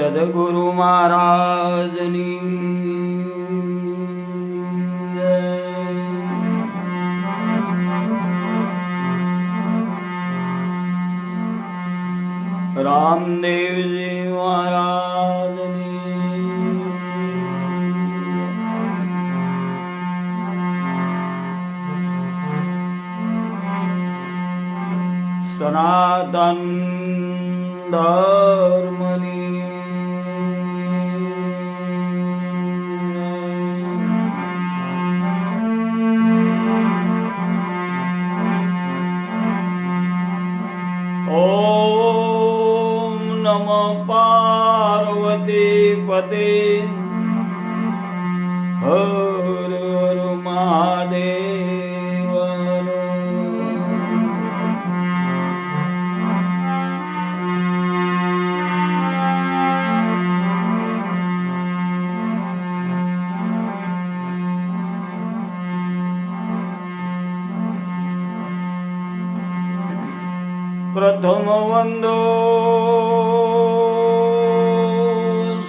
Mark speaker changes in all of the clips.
Speaker 1: સદગુરુ મહારાજની જય. રામદેવજી મહારાજની સનાતન ધર્મની ઓમ નમઃ પાર્વતી પતે હર હર મહાદેવ. પ્રથમ વંદો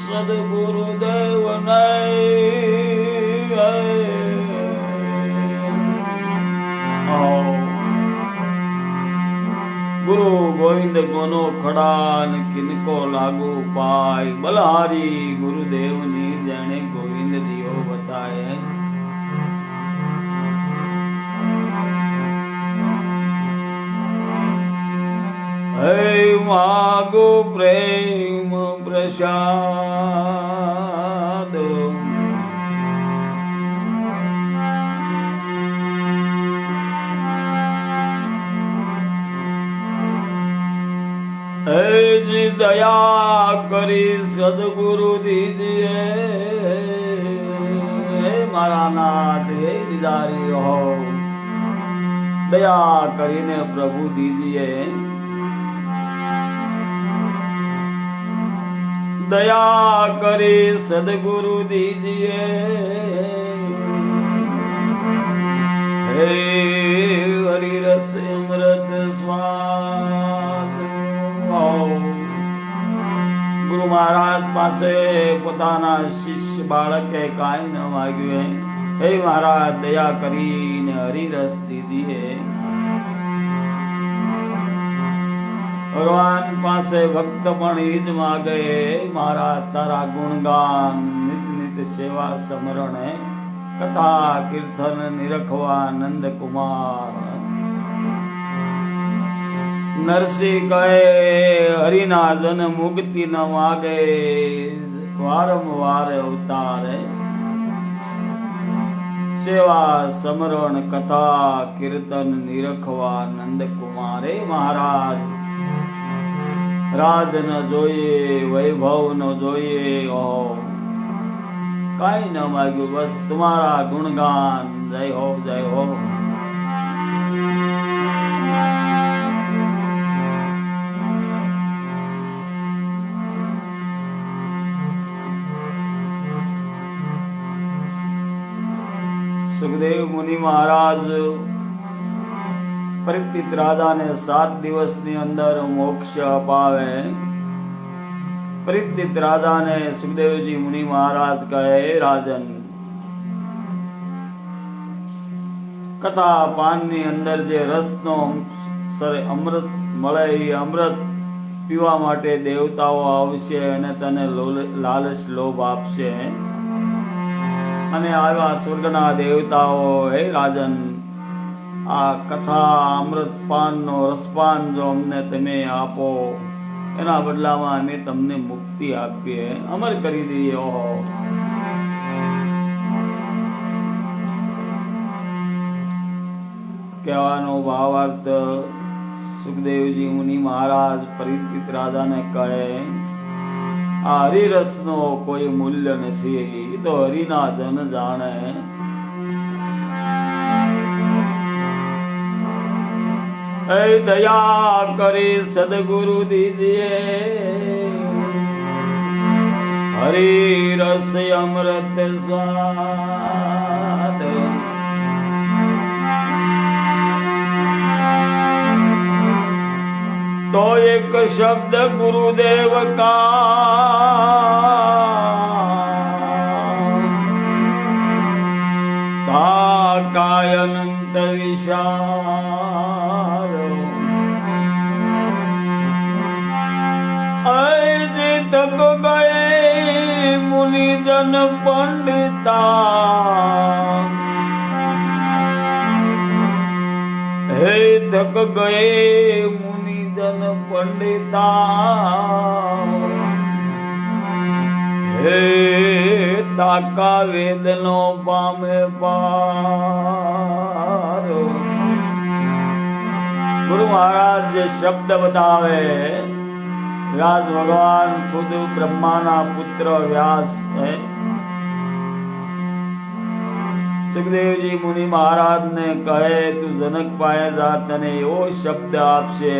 Speaker 1: સદગુરુદેવને. ગુરુ ગોવિંદ કોનો ખડા કિનકો લાગુ પાય. બલહારી ગુરુદેવની જેણે ગોવિંદ દિયો બતાય. હે માગો પ્રેમ પ્રસાદ. હે જી દયા કરી સદગુરુ દીજીએ. હે મારા નાથ હે દીદારી હો, દયા કરીને પ્રભુ દીજીએ. દયા કરી સદગુરુ દીજીએ. હે હરિરસ અમૃત સ્વાદ. ગુરુ મહારાજ પાસે પોતાના શિષ્ય બાળકે કાંઈ ન માગ્યું. હે મહારાજ દયા કરીને હરિરસ દીજીએ. ભગવાન પાસે ભક્ત પણ ઈ જ માગે. મારા તારા ગુણગાન નિત નિત સેવા સમરણ. કથા કીર્તન નિરખવા નંદ કુમાર. નરસિંહ કહે હરિના જન મુક્તિ ન માગે. વારંવાર અવતારે સેવા સમરણ કથા કીર્તન નિરખવા નંદ કુમારે. મહારાજ રાજ ન જોઈએ, વૈભવ ન જોઈએ, કઈ ન માગ્યું, બસ તમારા ગુણગાન. જય હો જય હો. સુખદેવ મુનિ મહારાજ પરિચિત રાજાને 7 દિવસની અંદર મોક્ષ અપાવે. પરિચિત રાજાને સુખદેવજી મુનિ મહારાજ કહે, રાજન કથા પાનની અંદર જે રસનો અમૃત મળે એ અમૃત પીવા માટે દેવતાઓ આવશે અને તને લાલચ લોભ આપશે. અને આવા સ્વર્ગના દેવતાઓ, હે રાજન આ કથા અમૃત પાનનો રસપાન જો અમને તમે આપો, એના બદલામાં અમે તમને મુક્તિ આપીએ, અમર કરી દઈએ. ઓહો, કહેવાનો ભાવાર્થ સુખદેવજી મુનિ મહારાજ પરિચિત રાજાને કહે, આ હરિરસનો કોઈ મૂલ્ય નથી, એ તો હરિના જન જાણે. હે દયા કરી સદગુરુ દીજીએ. હરિરસ અમૃત સ્વાદ. तो एक शब्द गुरुदेव का काय अनंत विशाल ऐसे तक गए मुनि जन पंडिता हे थक गए मुनि जन पंडिता हे ताका वेदनो पामे पार। गुरु महाराज जे शब्द बतावे व्यास भगवान खुद ब्रह्मा ना पुत्र व्यास है। सुखदेव जी मुनि महाराज ने कहे तू जनक पाए जा तने एवो शब्द आपसे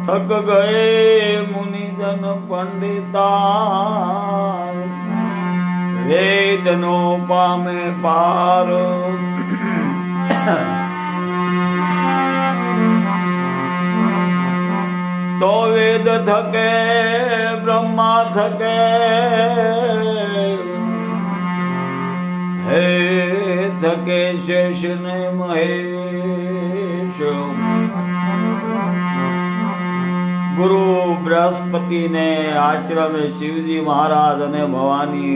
Speaker 1: थक गए मुनि जन पंडिता वेदनो पामे पार। तो वेद थके ब्रह्मा थके हे थके शेष ने महेश। गुरु बृहस्पति ने आश्रम में शिवजी महाराज અને ભવાની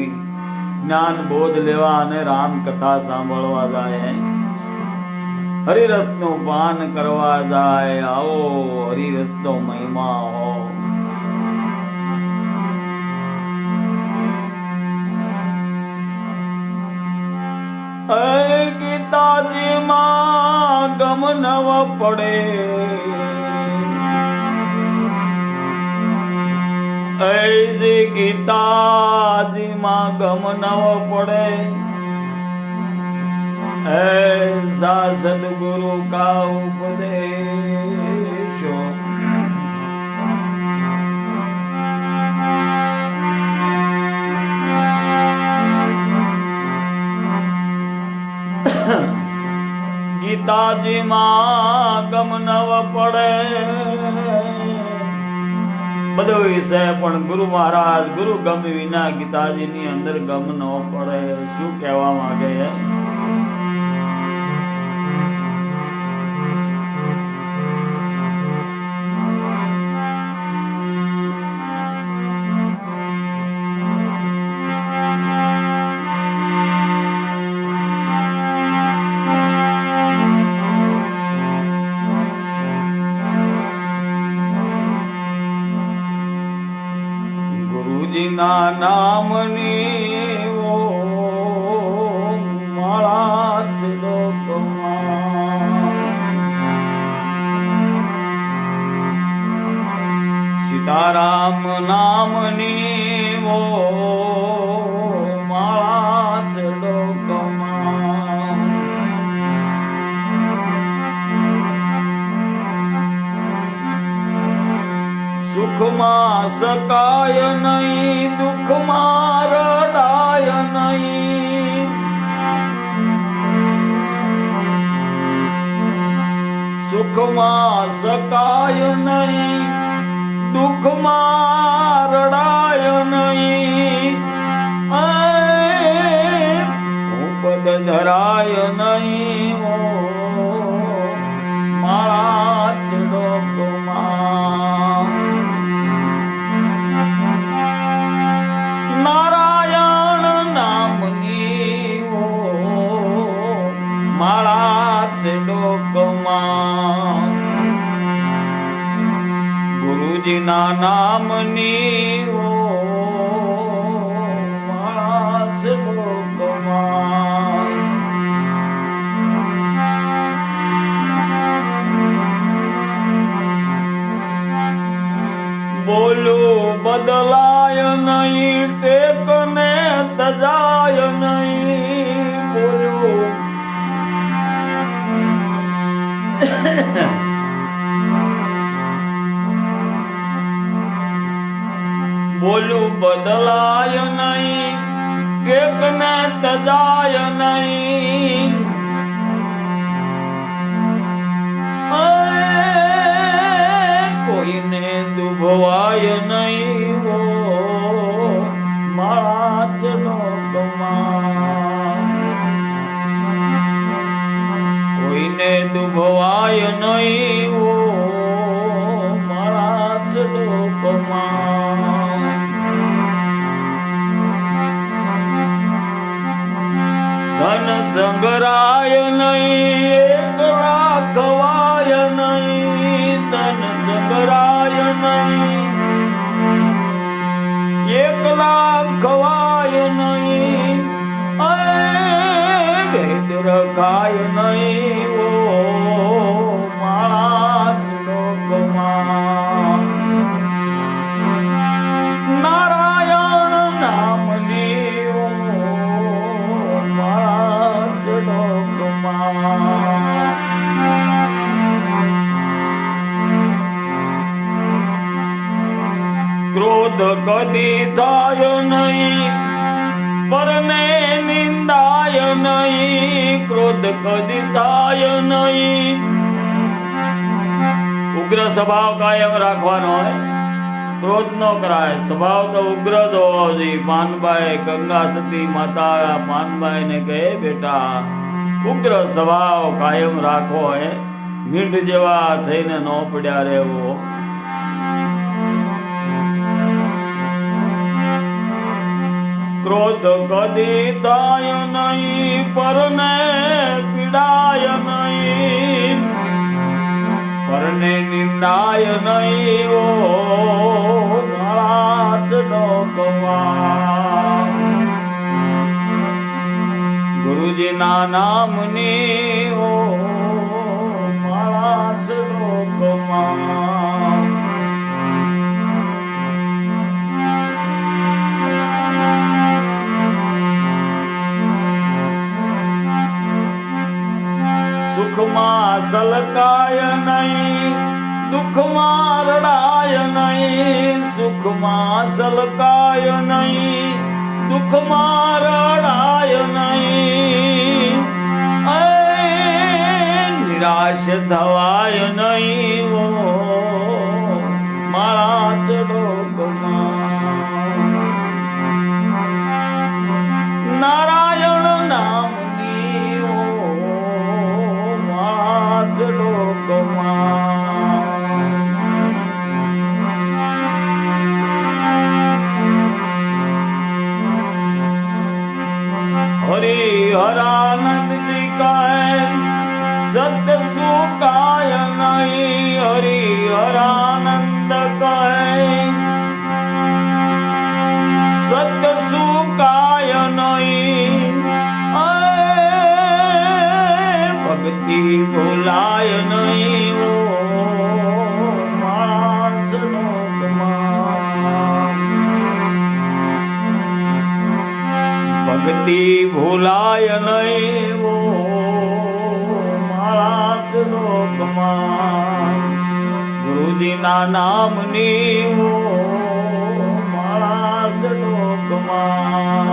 Speaker 1: જ્ઞાન બોધ લેવા અને રામ કથા સાંભળવા જાય, હરિરસનું પાન કરવા જાય। આવો હરિરસનો મહિમા હો। ગીતાજી માં ગમ નવ પડે ऐसे गीताजी मां गम नव पड़े ऐसा सदगुरु का उपदेश। गीताजी मां गम नव पड़े બધો વિષય પણ ગુરુ મહારાજ ગુરુ ગમ વિના ગીતાજીની અંદર ગમ ન પડે। શું કહેવા માંગે છે? ના નામની ઓ માળા છે લોકમાં। સીતારામ નામની ઓ માળા છે લોકમાં। સુખમાં સકાય નહીં દુઃખમાં રડાય નહીં। સુખમાં સકાય નહીં દુઃખમાં રડાય નહીં। હું પદ ધરાય નહીં માળા છે લોકમાં। નારાયણ નામની ઓ માળા છે લોકમાં। ગુરુજીના નામની ઓ માળા છે લોકમાં। બોલું બદલાય નહીં ટેકને તજાય નહીં। બોલું બોલું બદલાય નહીં ટેકને તજાય નહીં। કોઈને દુભવાય નહીં ઓ માળા ચલો કમા, કોઈને દુભવાય નહીં ઓ માળા ચલો કમા, ધન સંગરાય નહીં એકલા ખવાય નહીં, ધન સંગરાય નહીં એકલા ખવાય નહીં, વેદ રખાય નહીં ઓ માળા શ્લોકમાં, નારાયણ નામની ઓ માળા શ્લોકમાં, ક્રોધ કદી થાય નહીં પરને નિંદાય નહીં, ક્રોધ કદી થાય નહીં, ઉગ્ર સ્વભાવ કાયમ રાખવાનો હોય, ક્રોધ ન કરાય, સ્વભાવ તો ઉગ્ર જ હોવો જોઈએ. પાનબાઈ ગંગા સતી માતા પાનબાઈ ને કહે બેટા ઉગ્ર સ્વભાવ કાયમ રાખવો હોય, મીંઢ જેવા થઈને ન પડ્યા રહેવો. ક્રોધ કદી થાય નહીં પરને પીડાય નહીં, પરને નિંદાય નહીં ઓ માળા શ્લોકમાં, ગુરુજીના નામની ઓ માળા શ્લોકમાં, સુખમાં સલકાય નહીં દુઃખમાં રડાય નહીં, સુખમાં સલકાય નહીં દુઃખમાં રડાય નહીં, નિરાશ થવાય નહીં ઓ માળા શ્લોકમાં, નારાયણ નામની ઓ માળા શ્લોકમાં, હરિહરાનંદજી કહે સત્ય સુકાય નહીં, હરિહરાનંદ કહે સત્ય સુકાય નહીં, ભક્તિ ભૂલાય નહીં ઓ માળા શ્લોકમાં, ભક્તિ ભૂલાય નહીં ઓ માળા શ્લોકમાં, ગુરુજીના નામની ઓ માળા શ્લોકમાં,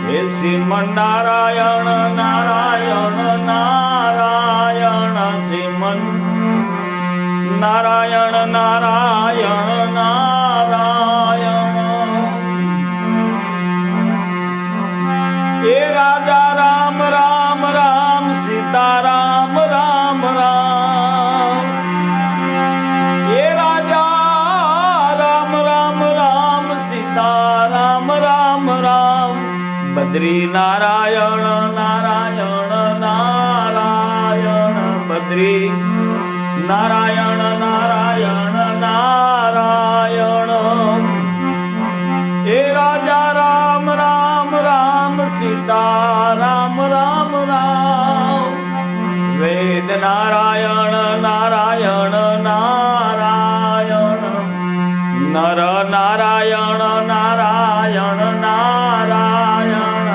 Speaker 1: હે શ્રીમન નારાયણ નારાયણ નારાયણ, શ્રીમન નારાયણ નારાયણ નારાયણ, હે રાજા રામ રામ રામ સીતા રામ રામ રામ, હે રાજા રામ રામ રામ સીતા રામ રામ રામ, બદ્રી નારાયણ નારાયણ નારાયણ, બદ્રી નારાયણ નારાયણ નારાયણ, હે રાજા રામ રામ રામ સીતા રામ રામ રામ, વેદ નારાયણ નારાયણ નારાયણ, નર નારાયણ નારાયણ નારાયણ,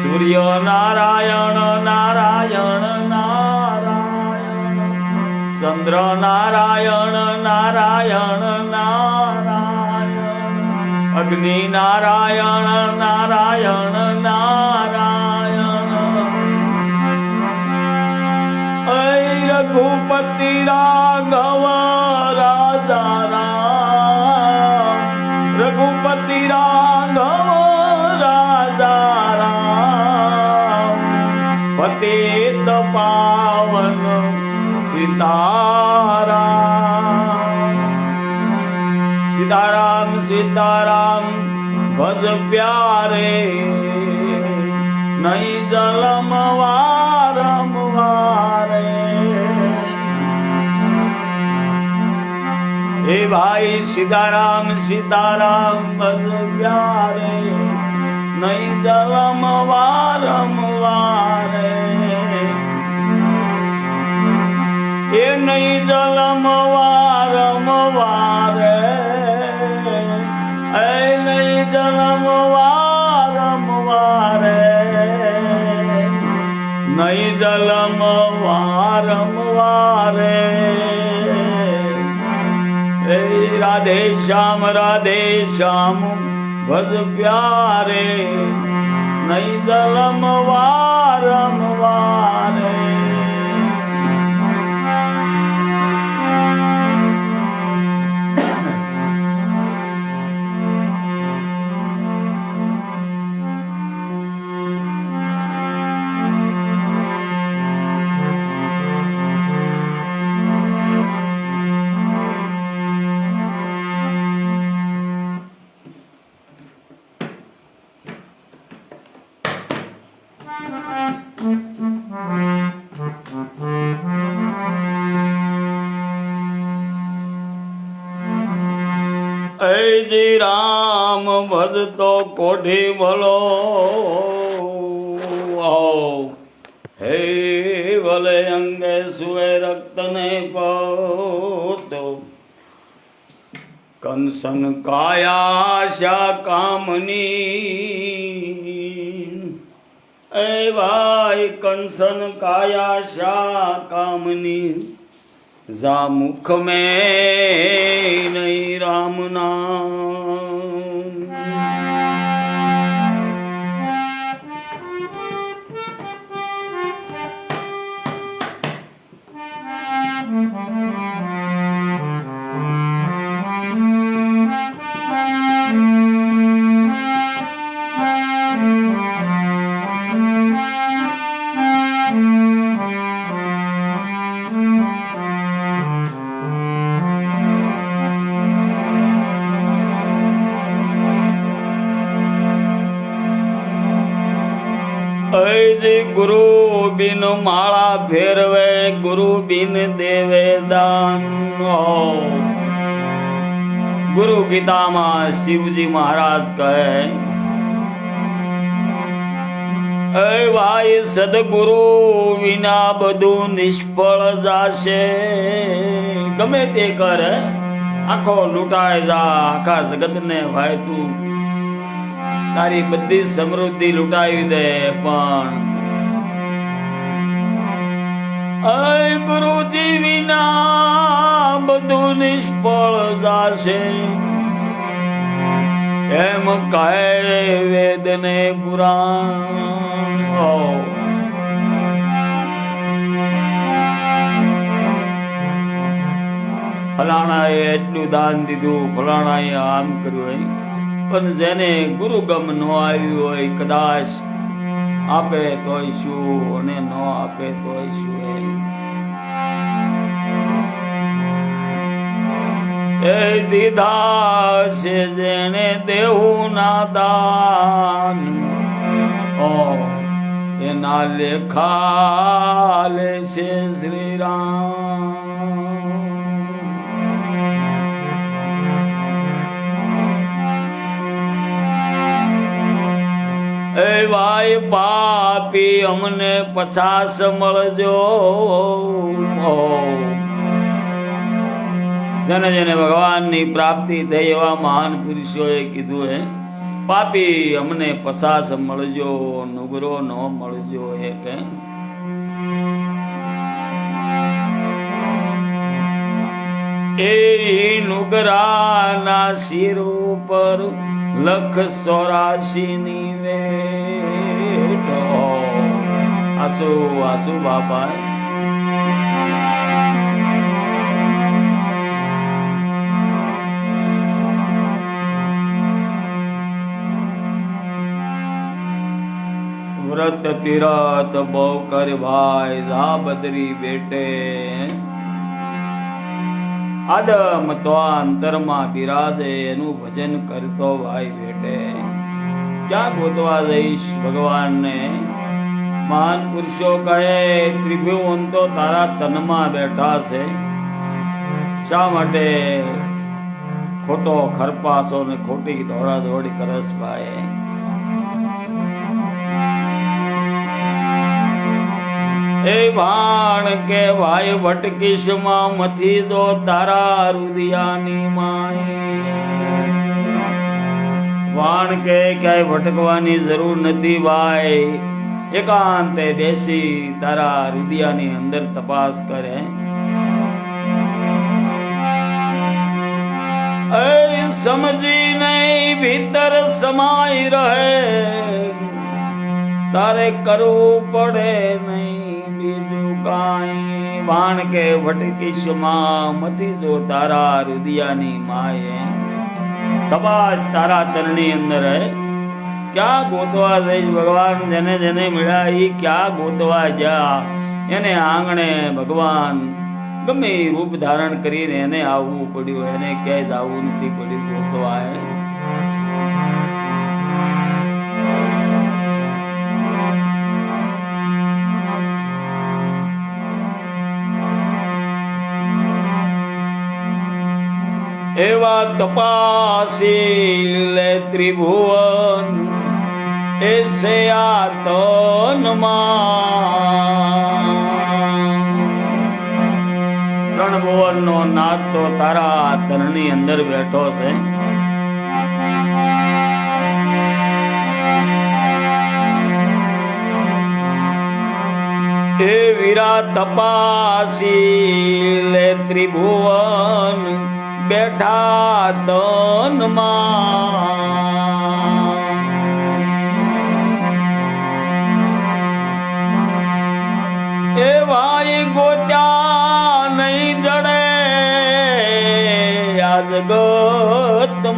Speaker 1: સૂર્ય નારાયણ નારાયણ નારાયણ, ચંદ્ર નારાયણ નારાયણ નારાયણ, અગ્નિ નારાયણ નારાયણ નારાયણ, રઘુપતિ રાઘવ રાજા રામ, રઘુપતિ રાઘવ રાજા રામ, પતિત પાવન સીતારામ, સીતારામ સીતારામ ભજ પ્યારે, નહીં જલમ વારંવારે. હે ભાઈ સીતારામ સીતારામ ભજ પ્યારે, નહીં જલમ વારંવારે. એ નહીં જલમ વારંવારે, એ નહીં જલમ વારંવારે, નહીં જલમ વારંવારે. એ રાધે શ્યામ ભજ પ્યારે, નહીં જલમ વારંવારે. જી રામ ભજતો કોઢી ભલો, હે ભલે અંગે સુએ રક્ત ને પોતો, કંસન કાયા કામની. એ ભાઈ કંસન કાયા કામની, જા મુખ में नहीं राम नाम. ગુરુ બિન માળા ફેરવે, ગુરુ બિન દેવે દાન. ગુરુ ગીતામાં શિવજી મહારાજ કહે, એ ભાઈ સદગુરુ વિના બધું નિષ્ફળ જાશે. ગમે તે કરે, આખો લૂંટાય જા, આખા જગતને ભાઈ તું તારી બધી સમૃદ્ધિ લૂંટાવી દે, પણ ગુરુજી વિના બધું નિષ્ફળ જાશે. એમ કહે વેદ ને પુરાણ. ફલાણાએ એટલું દાન દીધું, ફલાણાએ આમ કર્યું, પણ જેને ગુરુગમ ન આવ્યું હોય, કદાચ આપે તોય શું અને ન આપે તોય શું. એ દીધા છે જેને દેવું ના દાન, એના લેખા લે છે શ્રી રામ. એ ભાઈ પાપી અમને પચાસ મળજો. જેને જેને ભગવાનની પ્રાપ્તિ થઈ એવા મહાન પુરુષોએ કીધું હે, પાપી અમને 50 મળજો, નુગરો ન મળજો. એ કે એ નુગરાના શિર ઉપર 184 ની વેટ. આસુ આસુ બાપા તીરથ તીરથ બહુ કર ભાઈ જા બદરી બેટે આદમ તો અંતરમાં બિરાજે એનું ભજન કરતો ભાઈ બેટે ક્યાં ગોતવા જઈશ ભગવાનને મહાન પુરુષો કહે ત્રિભુવન તો તારા તનમાં બેઠા છે શા માટે ખોટો ખરપાસો ને ખોટી દોડા દોડી કરસ ભાઈ એ ભાણ કે ભાઈ ભટકીશમાં મથી દો તારા રુદિયાની માય ભાણ કે ક્યાંય ભટકવાની જરૂર નથી ભાઈ એકાંતે બેસી તારા રુદિયાની અંદર તપાસ કરે સમજી નહીં ભીતર સમાઈ રહે તારે કરવું પડે નહીં બીજું કાંઈ ભાણ કે ભટકીશમાં મથી જો તારા રુદિયાની માએ તપાસ તારા તનની અંદર હે ક્યાં ગોતવા જઈશ ભગવાન જેને જેને મળ્યા એ ક્યાં ગોતવા જા એને આંગણે ભગવાન ગમે રૂપ ધારણ કરીને એને આવવું પડ્યું એને ક્યાંય જવું નથી પડ્યું ગોતવા એવા તપાસી લે ત્રિભુવન એસે આતનમાં ત્રણ ભુવન નો નાથ તો તારા તનની અંદર બેઠો છે એ વીરા તપાસી લે ત્રિભુવન બેઠા તનમાં એ ભાઈ ગોત્યા નહીં જડે આ જગતમાં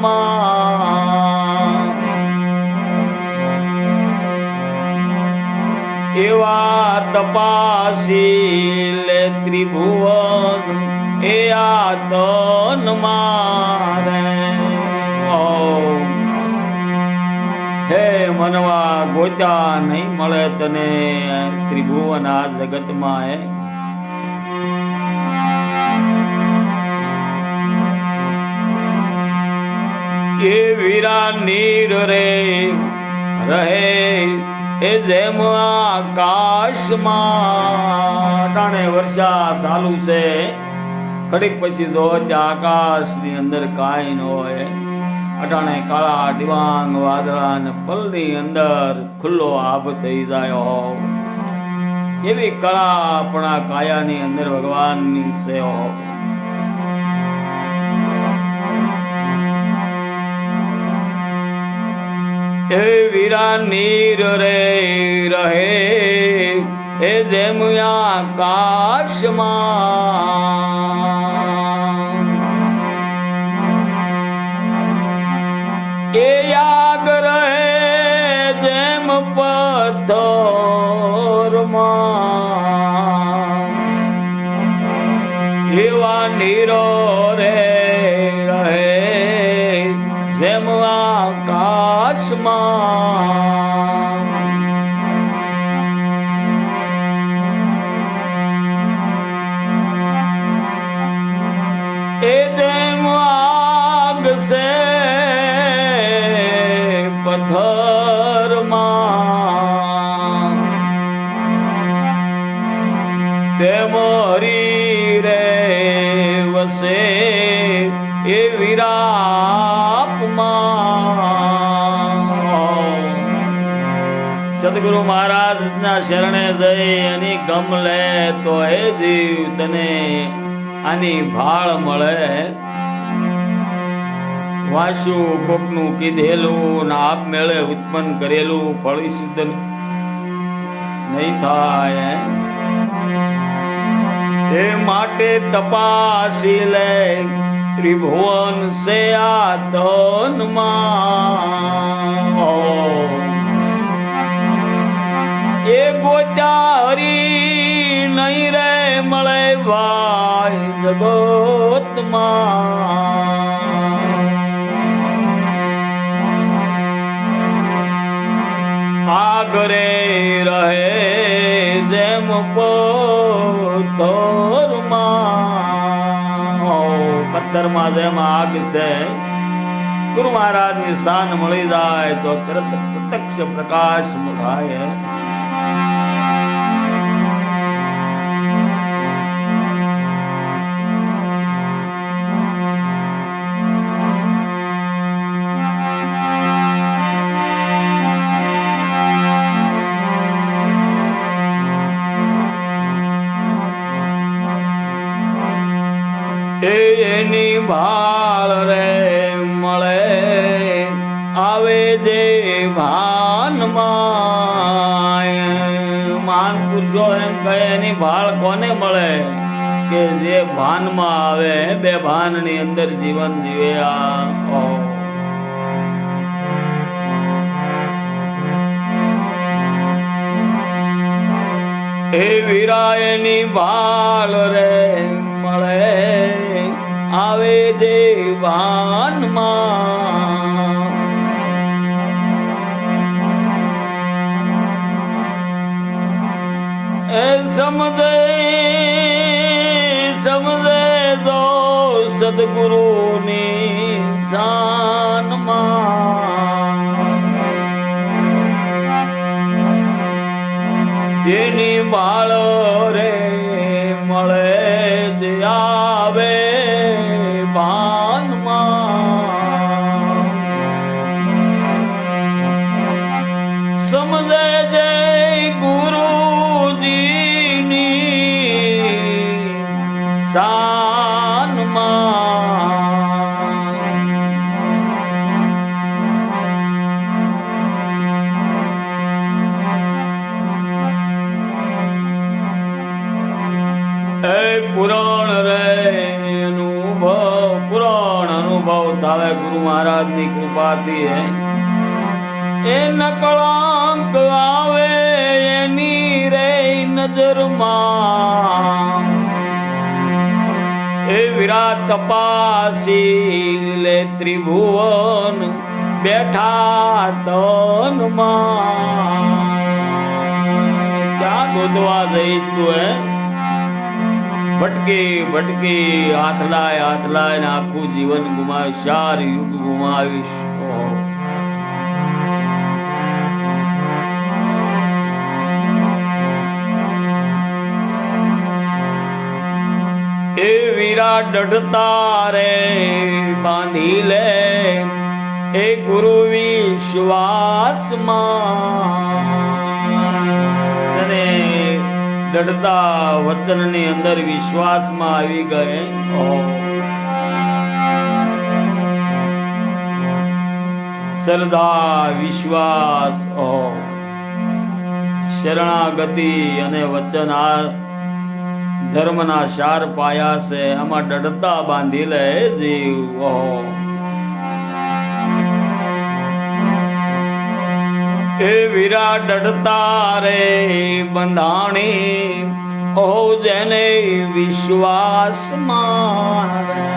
Speaker 1: એવા તપાસી લે ત્રિભુવન એ આતન મારે હે મનવા ગોતા નહીં મળે તને ત્રિભુવન આ જગતમાં એ વીરા નીર રે રહે એ જેમ આકાશમાં ટાણે વર્ષા ચાલુ છે કડીક પછી જો આકાશ ની અંદર કાંઈ ન હોય અટાણે કાળા ડિવાંગ વાદળા ને પલની અંદર ખુલ્લો આભ થઈ જાય એવી કળા આપણા કાયાની અંદર ભગવાનની સેવા એ વીરા નીર રે રહે એ જેમ આકાશમાં એ યાગ રહે જેમ પથ્થરમાં એવા નીરો રે રહે જેમ આકાશમાં એ જેમ આગ સે પથ્થરમાં તેમ હરી રે વસે એ વિરાપમાં સદગુરુ મહારાજ ના શરણે જઈ એની ગમ લે તો એ જીવ તને આની ભાળ મળે વાસુ કોકનું કીધેલું ને આપ મેળે ઉત્પન્ન કરેલું ફળી સિદ્ધ નહીં થાય એ માટે તપાસી લે ત્રિભુવન સે આતનમાં ગોત્યા હરી નહીં રે મળે ભાઈ જગતમાં આગરે રહે જેમ પથ્થરમાં જેમ આગ છે ગુરુ મહારાજ ની શાન મળી જાય તો તરત પ્રત્યક્ષ પ્રકાશ થાય. એની ભાળ રે મળે આવે જે ભાનમાં મહાન પુરુષો એમ કહે એની ભાળ કોને મળે કે જે ભાનમાં આવે બે ભાન ની અંદર જીવન જીવે. એ વીરાયની ભાળ રે મળે આવે જે ભાનમાં એ સમજે તો સદગુરુની શાનમાં એની ભાળ રે મળે જે આવે ભાનમાં સમજે જે ગુરુજીની શાનમાં એ પુરાણ રે અનુભવ થાવે ગુરુ મહારાજ ની કૃપાથી એ નકળંક આવે એની રે નજરમાં એ વિરાટ તપાસી લે ત્રિભુવન બેઠા તનમાં ક્યાં ગોતવા જઈશ તું ભટકી હાથ લાય ને આખું જીવન ગુમાવીશ, 4 યુગ ગુમાવીશ. એ વીરા દઢતા રે બાંધી લે એ ગુરુ વિશ્વાસમાં દઢતા વચન ની અંદર વિશ્વાસમાં આવી ગયે. શ્રદ્ધા વિશ્વાસ શરણાગતિ અને વચન આ ધર્મના 4 પાયા છે. આમાં દઢતા બાંધી લે જીવ. એ વીરા દઢતા રે બંધાણી જેને વિશ્વાસ મારે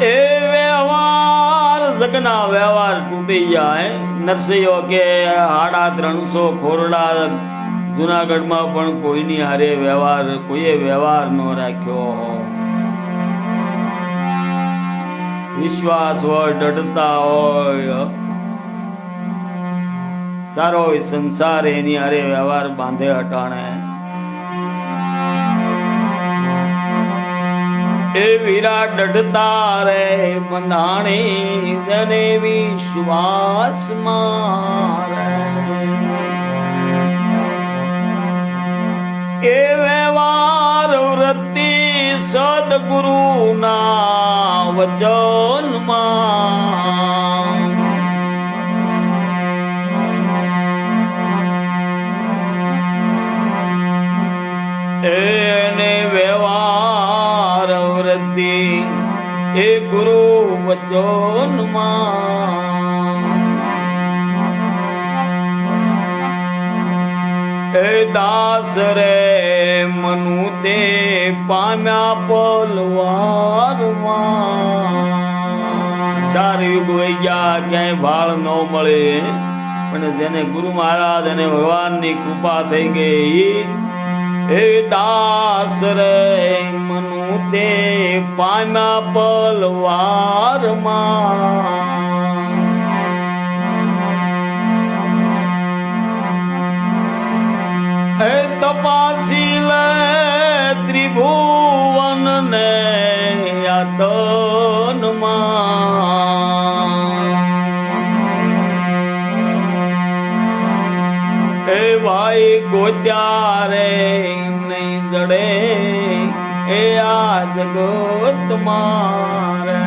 Speaker 1: એ વ્યવહાર જગના વ્યવહાર તૂટી જાય. નરસિંહો કે 350 ખોરડા જુનાગઢમાં પણ કોઈની હારે કોઈએ વ્યવહાર ન રાખ્યો. વિશ્વાસ હોય, દઢતા હોય, સારો હોય સંસાર એની હારે વ્યવહાર બાંધે હટાણે. એ વીરા દઢતા રે બંધાણી જેને વિશ્વાસ મારે એ વ્યવહાર વૃત્તિ સદગુરુ ના વચનમાં એને વ્યવહાર વચનમાં એ દાસ રે મનુ તે પામ્યા પલવારમાં. 4 યુગ વહી ગયા, ક્યાંય ભાળ ન મળે, પણ જેને ગુરુ મહારાજ અને ભગવાનની કૃપા થઈ ગઈ, એ દાસ રે મનુ તે પામ્યા પલવારમાં. એ તપાસી લે ત્રિભુવન ને યાતનમાં. એ ભાઈ ગોત્યા રે નહીં જડે એ આ જગત મારે.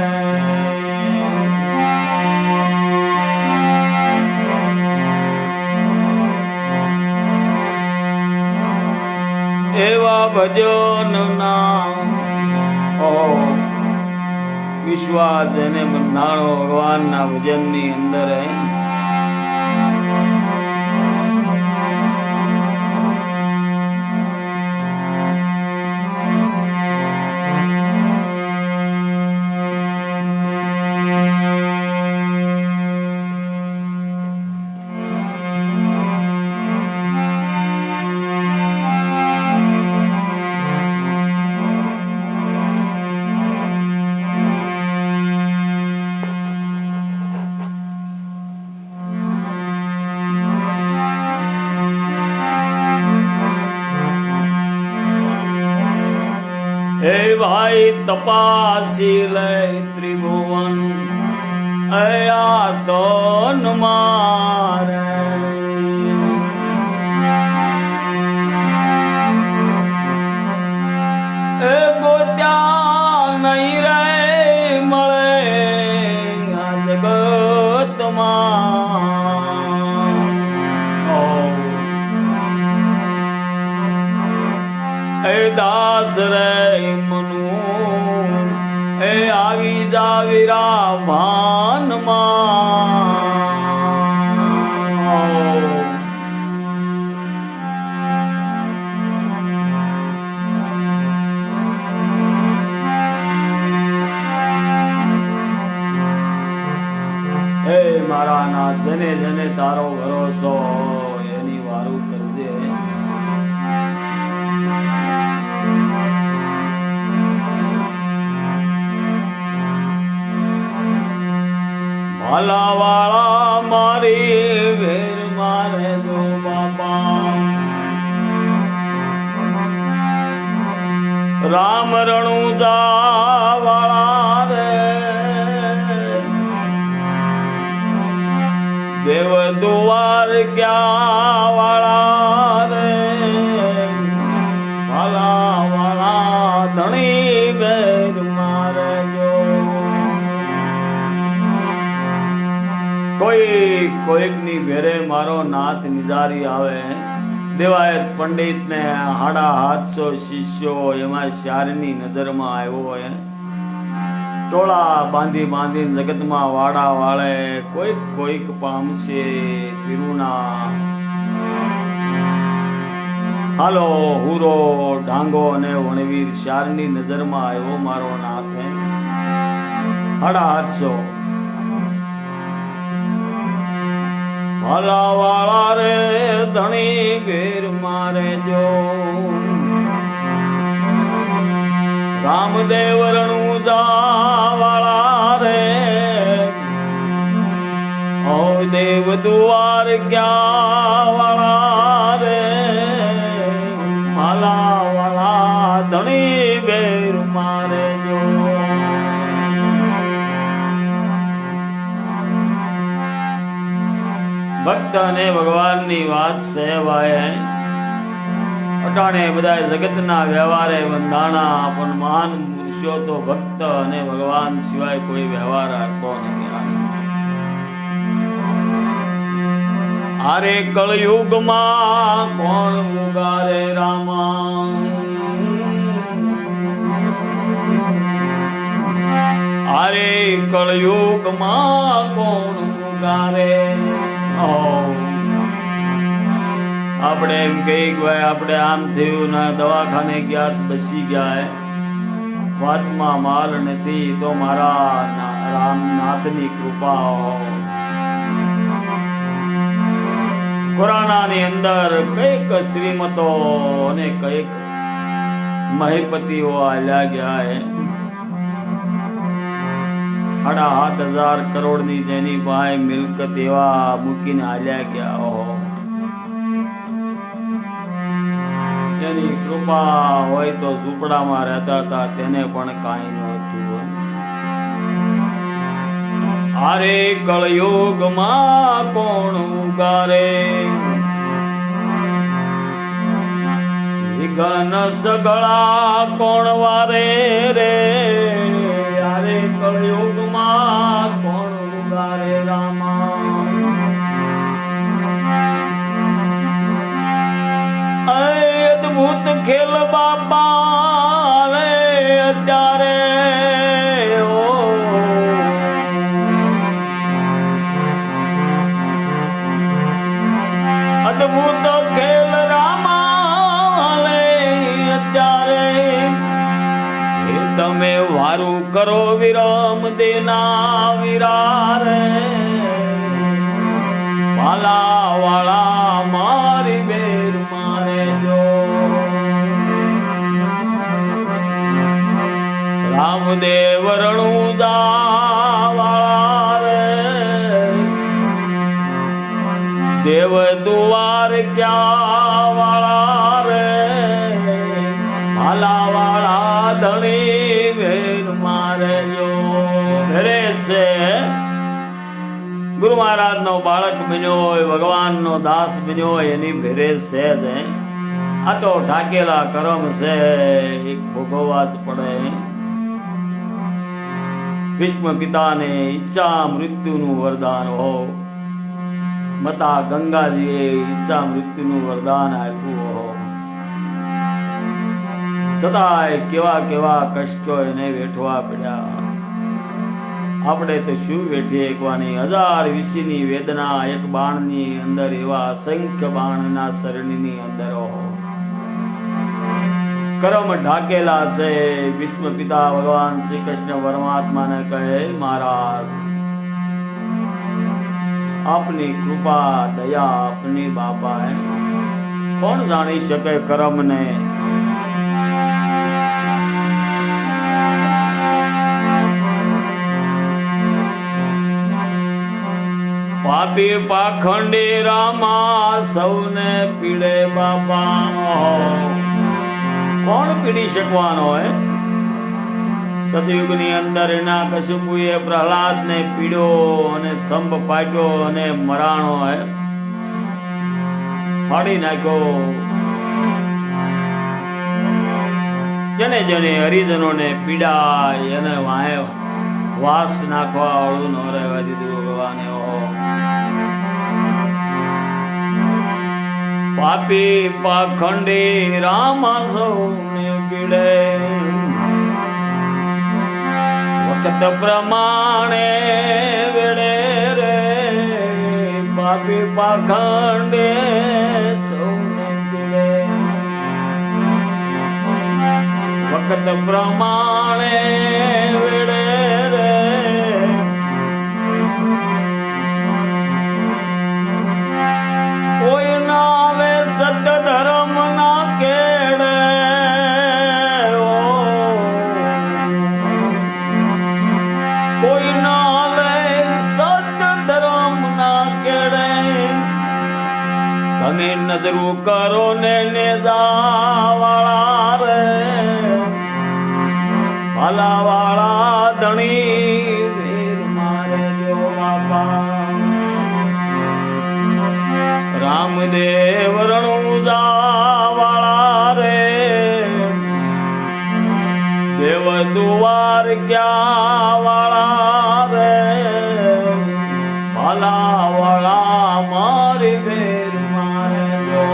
Speaker 1: એવા ભજન નામ વિશ્વાસ જેને બંધાણો ભગવાનના ભજનની અંદર. એ ભાઈ તપાસી લે ત્રિભુવન અયા તન મારે. એ ગોત્યા નહીં રે મળે આ જગતમાં. એ દાસ રે મનુ એ આવી જાવીરા ભાનમાં. હે મારા નાથ, જેને જેને તારો ભરોસો એની વારું કરજે. ભાલા વાળા મારી વેર મારે જો બાપા. રામ રણુજા વાળા રે દેવ દુવાર ક્યાં વાળા રે. ભાલા વાળા ધણી વેર મારે જો. કોઈકની ભેરે મારો નાથ નિધારી આવે. દેવાયત પંડિત ને 750 શિષ્યો એમાં શારની નજરમાં આવ્યો હોય. ટોળા બાંધી બાંધી જગતમાં વાડા વાળે કોઈક પામશે પીરુના. હાલો હુરો ઢાંગો અને વણવીર શારની નજરમાં આવ્યો મારો નાથ. 750 ભાલા વાળા રે ધણી વેર મારે જો. રામદેવ રણુજા વાળા રે ઓ દેવ દુવાર ક્યાં વાળા રે. ભાલા વાળા ધણી વેર મારે જો. ભક્ત અને ભગવાનની વાત સહેવાય. અટાણે બધા જગતના વ્યવહારે બંધાણા, પણ મહાન પુરુષો તો ભક્ત અને ભગવાન સિવાય કોઈ વ્યવહાર રાખતો નથી. આરે કળયુગમાં કોણ ઉગારે રામા. અરે કળયુગમાં કોણ ઉગારે. આપણે એમ કહી ભાઈ આપણે આમ થયું ને દવાખાને ગયા બસી ગયા, વાતમાં માલ નથી તો મારા રામનાથની કૃપા. કોરોનાની અંદર કઈક શ્રીમતો અને કઈક મહીપતિઓ આલ્યા ગયા. 7,500 કરોડની જેની પાસે મિલકત એવા મૂકીને આલ્યા ગયા. ઓહો, એની કૃપા હોય તો ઝૂંપડામાં રહેતા હતા તેને પણ કાંઈ ન થયું. અરે કળયુગમાં કોણ ઉગારે, વિઘન સગળા કોણ વારે રે. અરે કળયુગમાં કોણ ઉગારે રામા. અદ્ભુત ખેલ બાપા રે અત્યારે. અદ્ભુત ખેલ રામા રે અત્યારે. તમે વારું કરો વિરામ દેના વિરાર. વાલા વાળા મારી બેર મારે જો. રામદેવ રણુદા વાળા રે. દેવ દુવાર ક્યાં વાળા રે. ભાલા વાળા ધણી વેર મારે જો. ઘરે છે ગુરુ મહારાજ નો બાળક બન્યો હોય, ભગવાન નો દાસ બન્યો હોય, એની ભેરે છે જ. આ તો ઢાકેલા કરમ છે, એક ભોગવવા જ પડે. ભીષ્મ પિતાને ઈચ્છા મૃત્યુનું વરદાન હો. માતા ગંગાજીએ ઈચ્છા મૃત્યુનું વરદાન આપ્યું હો. છતાંય કેવા કેવા કષ્ટો એને વેઠવા પડ્યા. આપણે તો શું વેઠીએ એકવાની. 1020ની વેદના એક બાણની અંદર, એવા અસંખ્ય બાણના શરણીની અંદર કરમ ઢાકેલા છે. ભીષ્મ પિતા ભગવાન શ્રી કૃષ્ણ પરમાત્માને કહે, મહારાજ આપની કૃપા દયા આપની બાપા. કોણ જાણી શકે કરમને. પાપી પાખંડી રામા સૌને પીડે બાપા. કોણ પીડી શકવાનો હે. સતયુગની અંદર એના કશુપુએ પ્રહલાદને પીડ્યો અને થંભ પાટ્યો અને મરાણો હે, ફાડી નાખ્યો. જેને જેને હરિજનોને પીડાય એને વાહે વાસ નાખવા વાળું ન રહેવા દીધું ભગવાને. પાપી પાખંડી રામા સૌને પીડે. વખત પ્રમાણે વેડે રે. પાપી પાખંડે સૌને પીડે. વખત પ્રમાણે વેડે રે. કોઈ ના આવે સત્ય ધર્મ ના કેડે. કોઈ ના આવે સત્ય ધર્મ ના કેડે. તમે નજરું કરો ને નેજા વાળા રે. ભાલા વાળા ધણી વીર મારે જો બાપા. રામદેવ રણુદા વાળા રે. દેવ દુવાર ક્યાં વાળા રે. ભાલા વાળા મારી બેર મારે જો.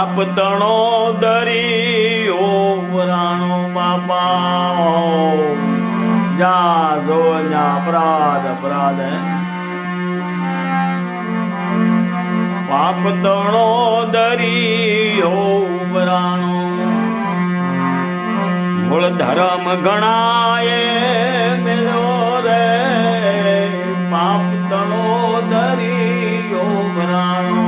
Speaker 1: પાપ તણો દરિયો વરાણો બાપા જા જો અપરાધ અપરાધ પાપ તણો દરિયો વરાણો મૂળ ધર્મ ગણાય મેલો રે પાપ તણો દરિયો વરાણો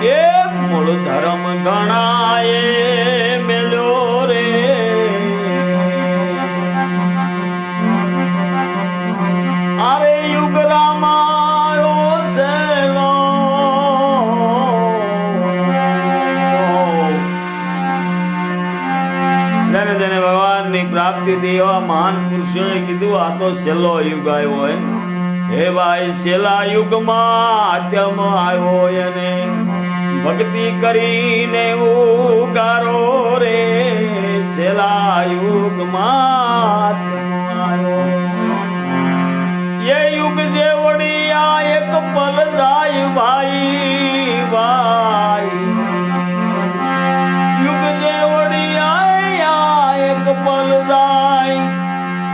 Speaker 1: એ મૂળ ધર્મ ગણાય મેલો રે અરે યુગ રામાયો સેલો જેને જેને ભગવાનની પ્રાપ્તિ થઈ એવા મહાન પુરુષોએ કીધું આ તો છેલ્લો યુગ આવ્યો હોય હે ભાઈ છેલ્લા યુગમાં આદ્યમ આવ્યો અને ભક્તિ કરીને ઉગારો રે છેલ્લા યુગમાં આવ્યો એ યુગ જે વડિયા એક પલ જાય ભાઈ ભાઈ યુગ જે વડિયા એક પલ જાય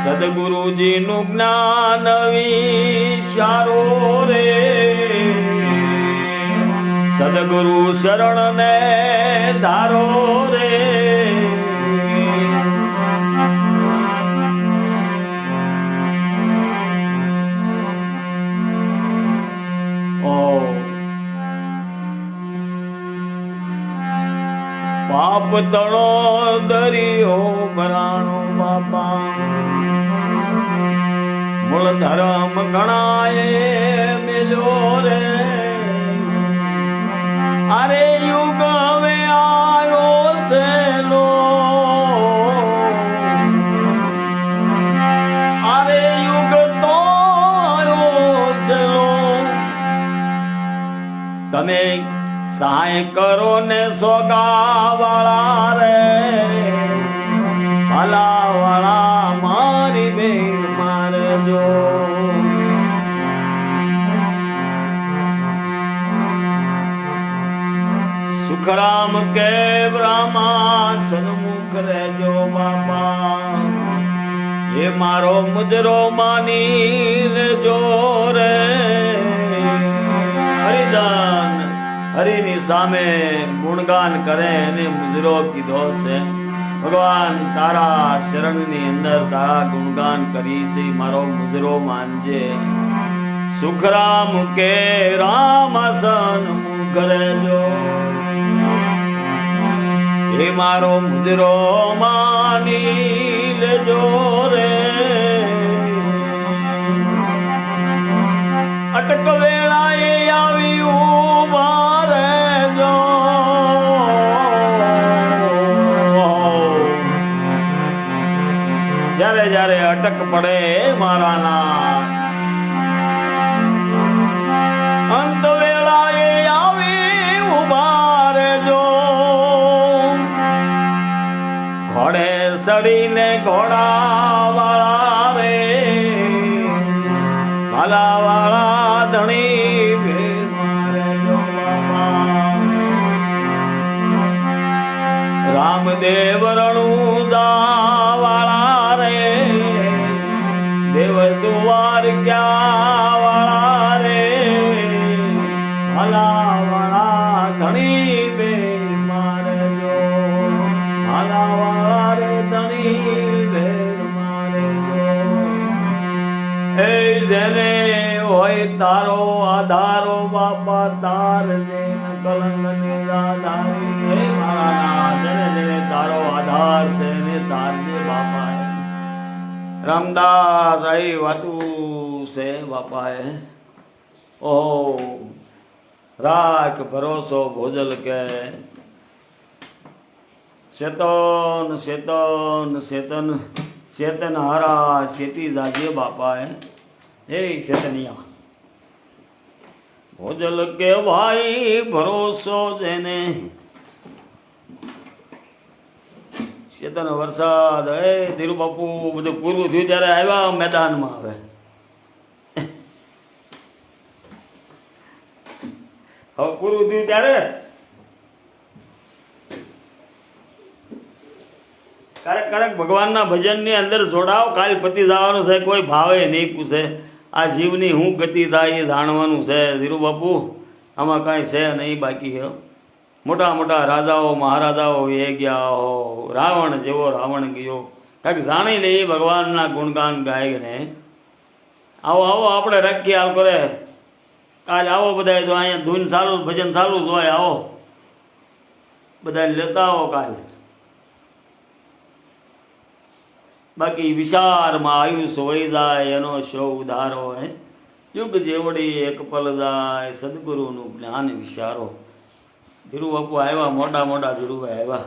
Speaker 1: સદગુરુજી નું જ્ઞાન વિચારો રે સદગુરુ શરણ ને ધારો રે પાપ તળો દરિયો ભરાણો બાપા મૂળ ધર્મ ગણાય મેલો રે અરે યુગ હવે આવ્યો સેલો અરે યુગ તો આવ્યો સેલો તમે સહાય કરો ને સોગાવાળા રે ભલાવાળા મારી બેન મારજો સુખરામ કે બ્રહ્મા સન્મુખ રહેજો બાપા એ મારો મુજરો માની લેજો રે હરિદાન હરિની સામે ગુણગાન કરે એને મુજરો કીધો છે ભગવાન તારા શરણની અંદર તારા ગુણગાન કરી છે મારો મુજરો માનજે સુખરામ કે રામ સન્મુખ રહેજો હે મારો મુજરો માની લેજો રે અટક વેળાએ આવી ઉભા રહેજો જ્યારે જ્યારે અટક પડે મારાના અંત વેળાએ આવી ઉભા રહેજો ઘોડે સડીને ઘોડા વાળા રે ભાલા વાળા ધણી ભેર મારેજો રામદેવ રણુદા વાળા રે દેવ દુવાર ક્યાં વાળા રે ભાલા વાળા ધણી ભેર મારેજો ભાલા વાળા રે ધણી ભેર મારેજો હે જેને હોય તારો આધારો બાપા તાર જેન કલંક નિરાધારી હે મારા જેને જેને તારો આધાર છે ને તારજે બાપા રામદાસ આઈ વાતું છે બાપા ઓ રાખ ભરોસો ભોજલ કે શેતન શેતન શેતન શેતન હારા શેતી જાજે બાપા હે શેતનિયા ભોજલ કે ભાઈ ભરોસો જેને શેતન વરસાદ હે ધીરુ બાપુ બધું પૂરું થયું ત્યારે આવ્યા મેદાનમાં આવે હવે પૂરું થયું ત્યારે ક્યારેક ભગવાનના ભજનની અંદર જોડાવ, કાલ પતિ જવાનું છે, કોઈ ભાવે નહીં પૂછે. આ જીવની હું ગતિ થાય એ જાણવાનું છે. ધીરુ બાપુ આમાં કાંઈ છે નહીં બાકી. હે મોટા મોટા રાજાઓ મહારાજાઓ એ ગયા હો, રાવણ જેવો રાવણ ગયો. કાંઈક જાણી લે ભગવાનના ગુણગાન ગાયને. આવો આવો આપણે રાખીએ હાલ કરે. કાલ આવો બધા, તો અહીંયા ધૂન ચાલુ, ભજન ચાલુ જ હોય. આવો બધા લેતા આવો કાલ. બાકી વિચારમાં આયુષ વહી જાય એનો શો ઉધારો. હે યુગ જેવડી એક પલ જાય, સદગુરુનું જ્ઞાન વિચારો. ધીરુ બાપુ આવ્યા, મોટા મોટા ધીરુભાઈ આવ્યા.